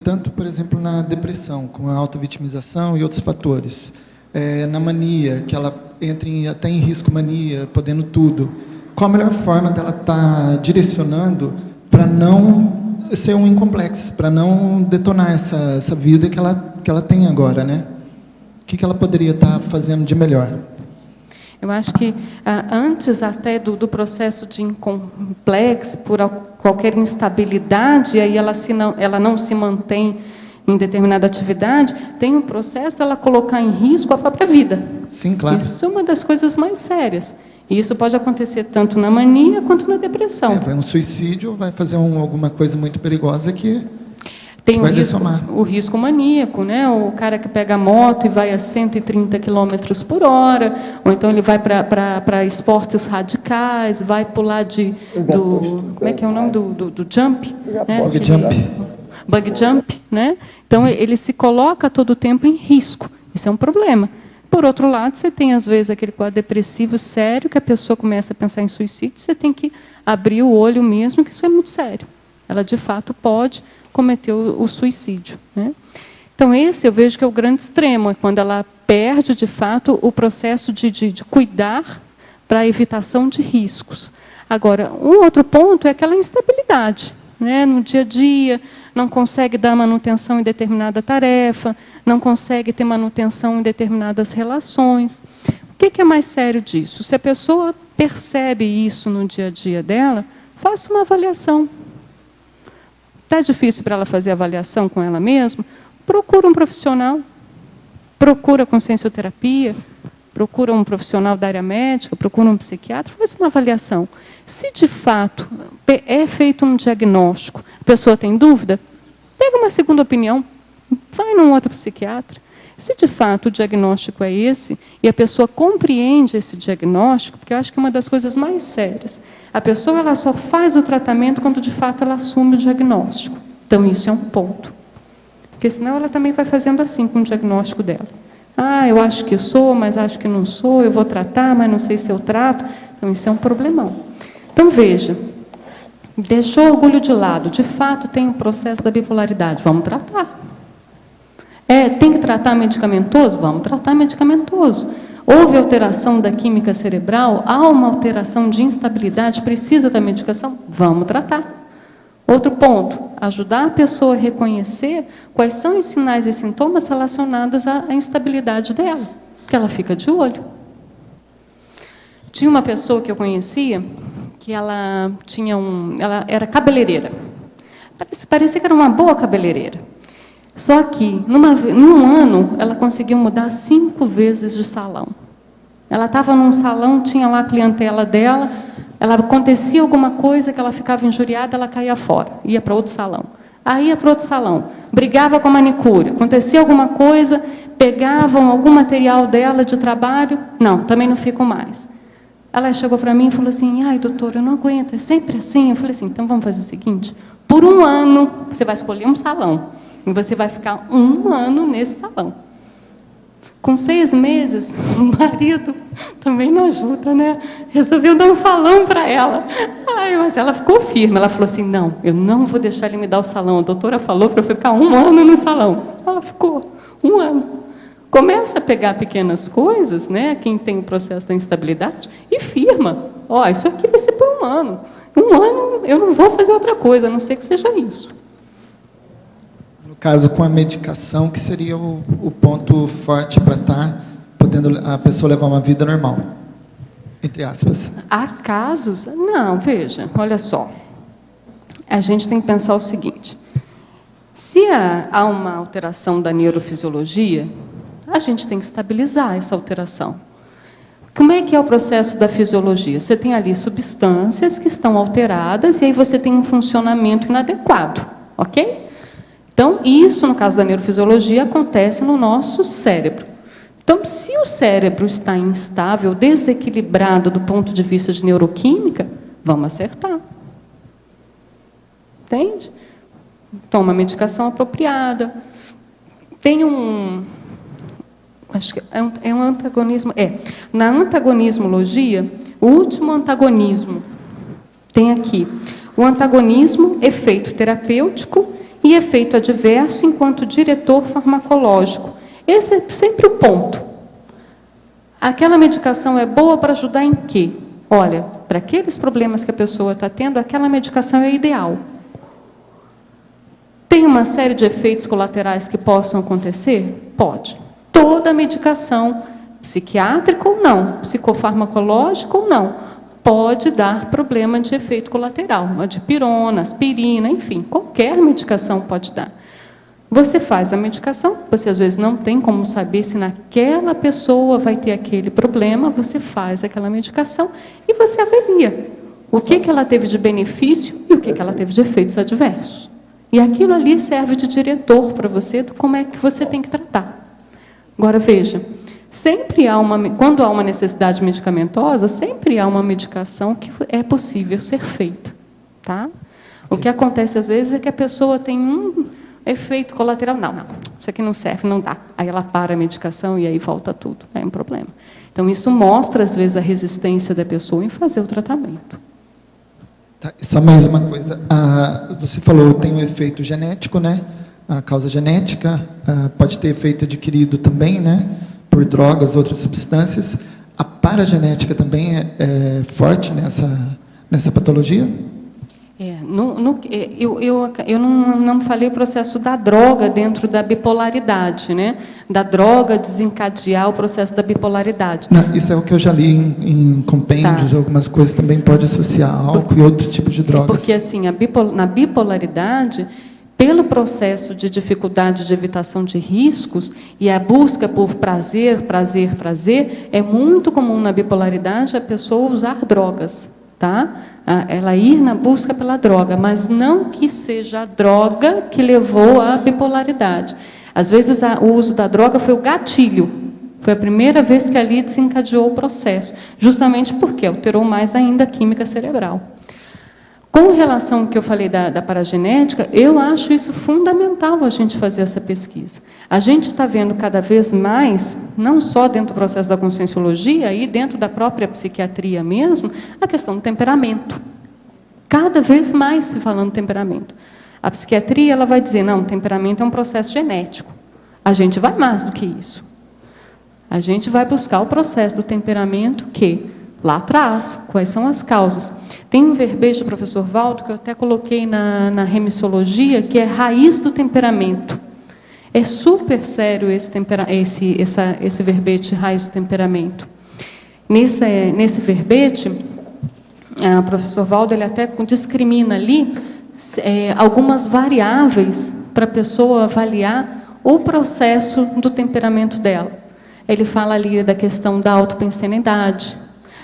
Tanto, por exemplo, na depressão, com a autovitimização e outros fatores. Na mania, que ela entra até em risco mania, podendo tudo. Qual a melhor forma dela estar direcionando para não ser um incomplexo, para não detonar essa vida que ela tem agora, né? O que ela poderia estar fazendo de melhor? Eu acho que, antes até do processo de incomplexo, por qualquer instabilidade, aí ela não se mantém em determinada atividade, tem um processo dela colocar em risco a própria vida. Sim, claro. Isso é uma das coisas mais sérias. E isso pode acontecer tanto na mania quanto na depressão. Vai um suicídio, vai fazer alguma coisa muito perigosa que... Tem o risco maníaco, né? O cara que pega a moto e vai a 130 km por hora, ou então ele vai para esportes radicais, vai pular como é que é o nome do jump? Né? Bug jump. Bug jump, né? Então ele se coloca todo o tempo em risco. Isso é um problema. Por outro lado, você tem às vezes aquele quadro depressivo sério, que a pessoa começa a pensar em suicídio, você tem que abrir o olho mesmo, que isso é muito sério. Ela de fato pode cometer o suicídio, né? Então, esse eu vejo que é o grande extremo, é quando ela perde, de fato, o processo de cuidar para a evitação de riscos. Agora, um outro ponto é aquela instabilidade, né? No dia a dia, não consegue dar manutenção em determinada tarefa, não consegue ter manutenção em determinadas relações. O que é mais sério disso? Se a pessoa percebe isso no dia a dia dela, faça uma avaliação. Está difícil para ela fazer avaliação com ela mesma? Procura um profissional, procura consciencioterapia, procura um profissional da área médica, procura um psiquiatra, faz uma avaliação. Se de fato é feito um diagnóstico, a pessoa tem dúvida, pega uma segunda opinião, vai num outro psiquiatra. Se de fato o diagnóstico é esse, e a pessoa compreende esse diagnóstico, porque eu acho que é uma das coisas mais sérias, a pessoa ela só faz o tratamento quando de fato ela assume o diagnóstico. Então isso é um ponto. Porque senão ela também vai fazendo assim com o diagnóstico dela. Eu acho que sou, mas acho que não sou, eu vou tratar, mas não sei se eu trato. Então isso é um problemão. Então veja, deixou o orgulho de lado, de fato tem um processo da bipolaridade, vamos tratar. Tem que tratar medicamentoso? Vamos tratar medicamentoso. Houve alteração da química cerebral? Há uma alteração de instabilidade? Precisa da medicação? Vamos tratar. Outro ponto, ajudar a pessoa a reconhecer quais são os sinais e sintomas relacionados à instabilidade dela, que ela fica de olho. Tinha uma pessoa que eu conhecia, que ela cabeleireira. Parecia que era uma boa cabeleireira. Só que, num ano, ela conseguiu mudar 5 vezes de salão. Ela estava num salão, tinha lá a clientela dela, acontecia alguma coisa que ela ficava injuriada, ela caía fora, ia para outro salão. Aí ia para outro salão, brigava com a manicure, acontecia alguma coisa, pegavam algum material dela de trabalho, não, também não fico mais. Ela chegou para mim e falou assim, doutora, eu não aguento, é sempre assim. Eu falei assim, então vamos fazer o seguinte, por 1 ano, você vai escolher um salão, e você vai ficar 1 ano nesse salão. Com 6 meses, o marido também não ajuda, né? Resolveu dar um salão para ela. Mas ela ficou firme. Ela falou assim, não, eu não vou deixar ele me dar o salão. A doutora falou para eu ficar 1 ano no salão. Ela ficou 1 ano. Começa a pegar pequenas coisas, né? Quem tem o processo da instabilidade, e firma. Isso aqui vai ser por 1 ano. 1 ano eu não vou fazer outra coisa, a não ser que seja isso. No caso, com a medicação, que seria o ponto forte para estar podendo a pessoa levar uma vida normal, entre aspas. Há casos... Não, veja, olha só. A gente tem que pensar o seguinte. Se há uma alteração da neurofisiologia, a gente tem que estabilizar essa alteração. Como é que é o processo da fisiologia? Você tem ali substâncias que estão alteradas e aí você tem um funcionamento inadequado, ok? Então, isso, no caso da neurofisiologia, acontece no nosso cérebro. Então, se o cérebro está instável, desequilibrado do ponto de vista de neuroquímica, vamos acertar. Entende? Toma a medicação apropriada. Tem acho que é um antagonismo. Na antagonismologia, o último antagonismo tem aqui o antagonismo, efeito terapêutico, e efeito adverso enquanto diretor farmacológico. Esse é sempre o ponto. Aquela medicação é boa para ajudar em quê? Olha, para aqueles problemas que a pessoa está tendo, aquela medicação é ideal. Tem uma série de efeitos colaterais que possam acontecer? Pode. Toda medicação, psiquiátrica ou não, psicofarmacológica ou não, pode dar problema de efeito colateral. Uma dipirona, aspirina, enfim, qualquer medicação pode dar. Você faz a medicação, você às vezes não tem como saber se naquela pessoa vai ter aquele problema, você faz aquela medicação e você avalia o que ela teve de benefício e o que ela teve de efeitos adversos. E aquilo ali serve de diretor para você de como é que você tem que tratar. Agora, veja, quando há uma necessidade medicamentosa, sempre há uma medicação que é possível ser feita. Tá? O que acontece às vezes é que a pessoa tem um efeito colateral. Não, isso aqui não serve, não dá. Aí ela para a medicação e aí volta tudo. É um problema. Então, isso mostra, às vezes, a resistência da pessoa em fazer o tratamento. Tá, só mais uma coisa. Você falou tem um efeito genético, né? A causa genética pode ter efeito adquirido também, né? Por drogas, outras substâncias. A paragenética também é forte nessa patologia? Eu não falei o processo da droga dentro da bipolaridade, né? Da droga desencadear o processo da bipolaridade. Não, isso é o que eu já li em compêndios, algumas coisas também pode associar álcool e outro tipo de drogas. Porque assim, na bipolaridade, pelo processo de dificuldade de evitação de riscos e a busca por prazer, é muito comum na bipolaridade a pessoa usar drogas. Tá? Ela ir na busca pela droga, mas não que seja a droga que levou à bipolaridade. Às vezes, o uso da droga foi o gatilho. Foi a primeira vez que ali desencadeou o processo, justamente porque alterou mais ainda a química cerebral. Com relação ao que eu falei da paragenética, eu acho isso fundamental a gente fazer essa pesquisa. A gente está vendo cada vez mais, não só dentro do processo da conscienciologia, e dentro da própria psiquiatria mesmo, a questão do temperamento. Cada vez mais se falando do temperamento. A psiquiatria ela vai dizer, não, o temperamento é um processo genético. A gente vai mais do que isso. A gente vai buscar o processo do temperamento que... lá atrás, quais são as causas. Tem um verbete do professor Valdo, que eu até coloquei na remissiologia, que é raiz do temperamento. É super sério esse verbete, raiz do temperamento. Nesse verbete, o professor Valdo ele até discrimina ali algumas variáveis para a pessoa avaliar o processo do temperamento dela. Ele fala ali da questão da autopensenidade,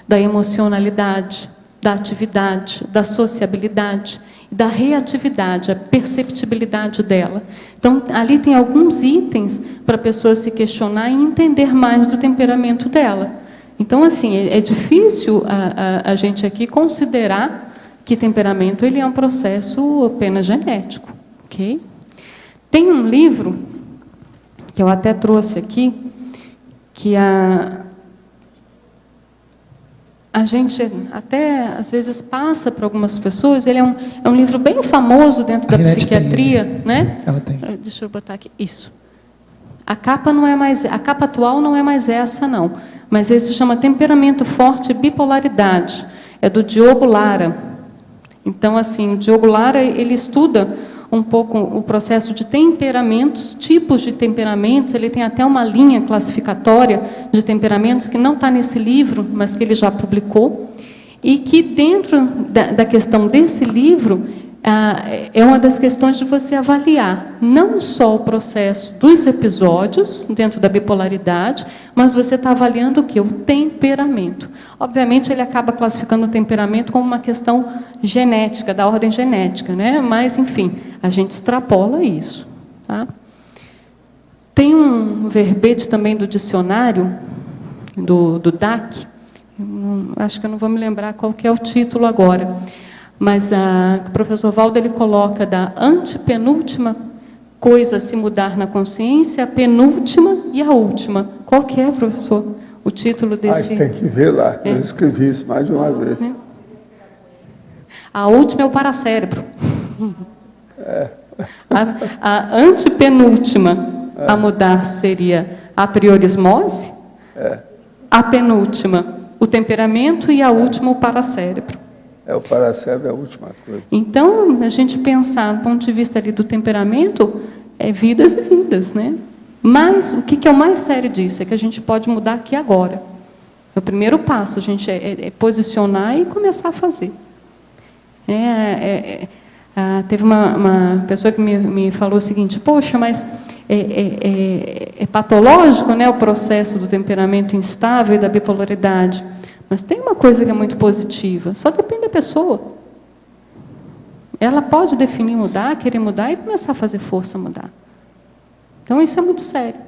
da emocionalidade, da atividade, da sociabilidade, da reatividade, a perceptibilidade dela. Então, ali tem alguns itens para a pessoa se questionar e entender mais do temperamento dela. Então, assim, é difícil a gente aqui considerar que temperamento ele é um processo apenas genético. Okay? Tem um livro, que eu até trouxe aqui, que a gente até, às vezes, passa para algumas pessoas. Ele é um livro bem famoso dentro da psiquiatria. Tem, né? Ela tem. Deixa eu botar aqui. Isso. A capa atual não é mais essa, não. Mas esse se chama Temperamento Forte e Bipolaridade. É do Diogo Lara. Então, assim, o Diogo Lara, ele estuda um pouco o processo de temperamentos, tipos de temperamentos. Ele tem até uma linha classificatória de temperamentos que não está nesse livro, mas que ele já publicou, e que dentro da questão desse livro é uma das questões de você avaliar não só o processo dos episódios dentro da bipolaridade, mas você está avaliando o quê? O temperamento. Obviamente, ele acaba classificando o temperamento como uma questão genética, da ordem genética, né? Mas, enfim, a gente extrapola isso. Tá? Tem um verbete também do dicionário, do DAC, acho que eu não vou me lembrar qual que é o título agora, mas o professor Valdo ele coloca da antepenúltima coisa a se mudar na consciência, a penúltima e a última. Qual que é, professor, o título desse? Tem que ver lá, eu escrevi isso mais de uma vez. A última é o paracérebro. A antepenúltima a mudar seria a priorismose, a penúltima, o temperamento, e a última, o paracérebro. O paracérebro é a última coisa. Então, a gente pensar do ponto de vista ali do temperamento, é vidas e vidas, né? Mas o que é o mais sério disso? É que a gente pode mudar aqui agora. O primeiro passo, a gente é posicionar e começar a fazer. Teve uma pessoa que me falou o seguinte: poxa, mas é patológico, né, o processo do temperamento instável e da bipolaridade. Mas tem uma coisa que é muito positiva, só depende da pessoa. Ela pode definir mudar, querer mudar e começar a fazer força mudar. Então, isso é muito sério.